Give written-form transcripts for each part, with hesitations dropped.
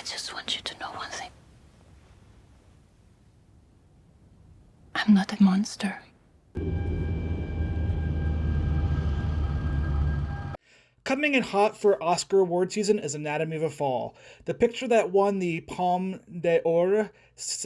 I just want you to know one thing. I'm not a monster. Coming in hot for Oscar award season is Anatomy of a Fall. The picture that won the Palme d'Or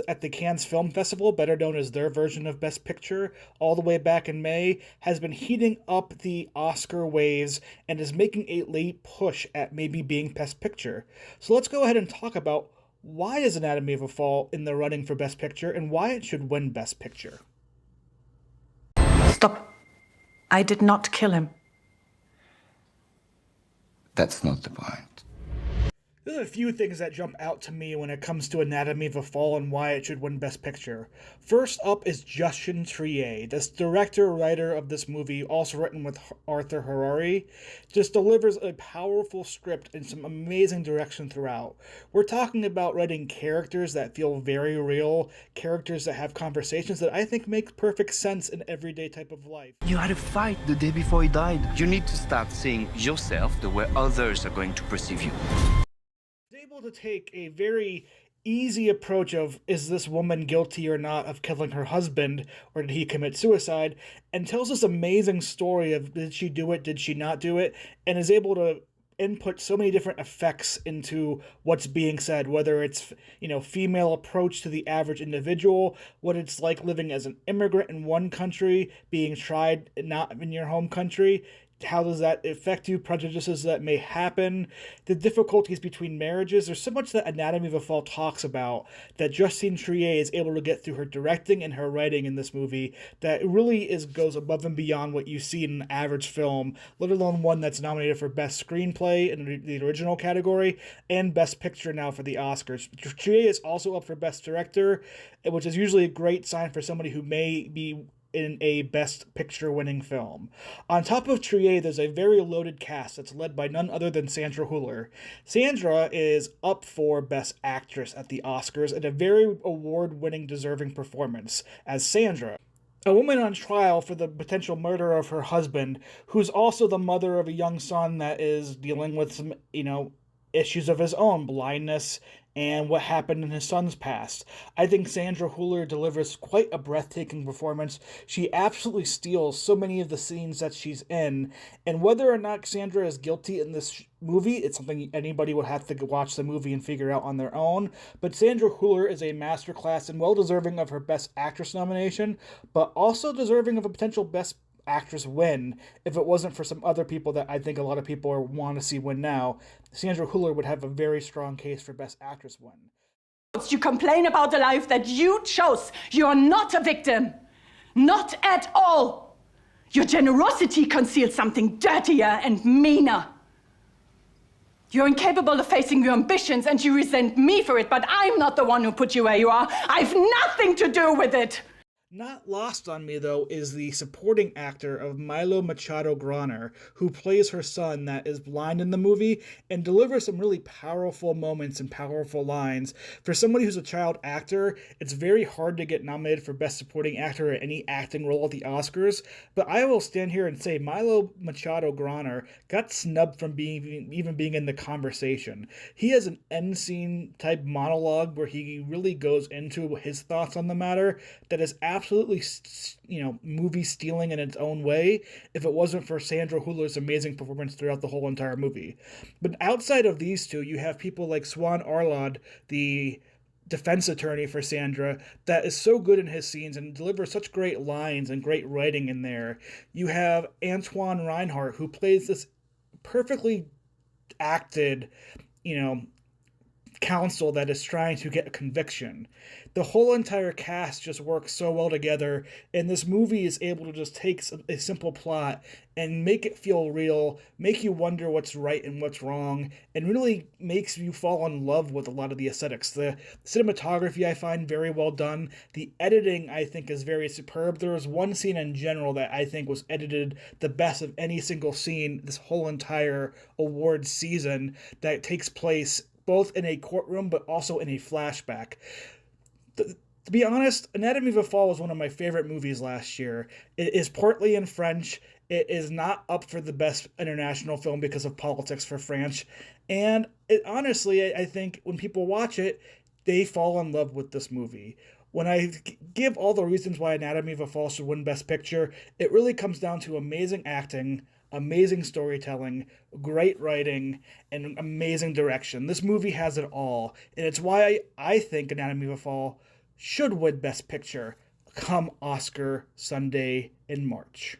at the Cannes Film Festival, better known as their version of Best Picture, all the way back in May, has been heating up the Oscar waves and is making a late push at maybe being Best Picture. So let's go ahead and talk about why is Anatomy of a Fall in the running for Best Picture and why it should win Best Picture. Stop. I did not kill him. That's not the point. There's a few things that jump out to me when it comes to Anatomy of a Fall and why it should win Best Picture. First up is Justin Triet. This director-writer of this movie, also written with Arthur Harari, just delivers a powerful script and some amazing direction throughout. We're talking about writing characters that feel very real, characters that have conversations that I think make perfect sense in everyday type of life. You had a fight the day before he died. You need to start seeing yourself the way others are going to perceive you. Able to take a very easy approach of is this woman guilty or not of killing her husband or did he commit suicide, and tells this amazing story of did she do it, did she not do it, and is able to input so many different effects into what's being said, whether it's female approach to the average individual, what it's like living as an immigrant in one country being tried not in your home country. How does that affect you? Prejudices that may happen, the difficulties between marriages. There's so much that Anatomy of a Fall talks about that Justine Triet is able to get through her directing and her writing in this movie that really goes above and beyond what you see in an average film, let alone one that's nominated for Best Screenplay in the original category and Best Picture now for the Oscars. Triet is also up for Best Director, which is usually a great sign for somebody who may be in a Best Picture winning film. On top of Triet, there's a very loaded cast that's led by none other than Sandra Hüller. Sandra is up for Best Actress at the Oscars and a very award-winning deserving performance as Sandra, a woman on trial for the potential murder of her husband, who's also the mother of a young son that is dealing with some, issues of his own, blindness, and what happened in his son's past. I think Sandra Hüller delivers quite a breathtaking performance. She absolutely steals so many of the scenes that she's in, and whether or not Sandra is guilty in this movie, it's something anybody would have to watch the movie and figure out on their own, but Sandra Hüller is a masterclass and well-deserving of her Best Actress nomination, but also deserving of a potential Best Actress win if it wasn't for some other people that I think a lot of people want to see win now. Sandra Hüller would have a very strong case for Best Actress win. You complain about the life that you chose. You are not a victim. Not at all. Your generosity conceals something dirtier and meaner. You're incapable of facing your ambitions and you resent me for it, but I'm not the one who put you where you are. I've nothing to do with it. Not lost on me, though, is the supporting actor of Milo Machado Graner, who plays her son that is blind in the movie and delivers some really powerful moments and powerful lines. For somebody who's a child actor, it's very hard to get nominated for Best Supporting Actor or any acting role at the Oscars, but I will stand here and say Milo Machado Graner got snubbed from even being in the conversation. He has an end scene type monologue where he really goes into his thoughts on the matter that is absolutely, movie stealing in its own way if it wasn't for Sandra Hüller's amazing performance throughout the whole entire movie. But outside of these two, you have people like Swan Arlad, the defense attorney for Sandra, that is so good in his scenes and delivers such great lines and great writing in there. You have Antoine Reinhardt, who plays this perfectly acted, counsel that is trying to get a conviction. The whole entire cast just works so well together, and this movie is able to just take a simple plot and make it feel real, make you wonder what's right and what's wrong, and really makes you fall in love with a lot of the aesthetics. The cinematography I find very well done. The editing I think is very superb. There was one scene in general that I think was edited the best of any single scene this whole entire awards season that takes place both in a courtroom but also in a flashback. To be honest, Anatomy of a Fall was one of my favorite movies last year. It is partly in French. It is not up for the best international film because of politics for France. And honestly, I think when people watch it, they fall in love with this movie. When I give all the reasons why Anatomy of a Fall should win Best Picture, it really comes down to amazing acting, amazing storytelling, great writing, and amazing direction. This movie has it all, and it's why I think Anatomy of a Fall should win Best Picture come Oscar Sunday in March.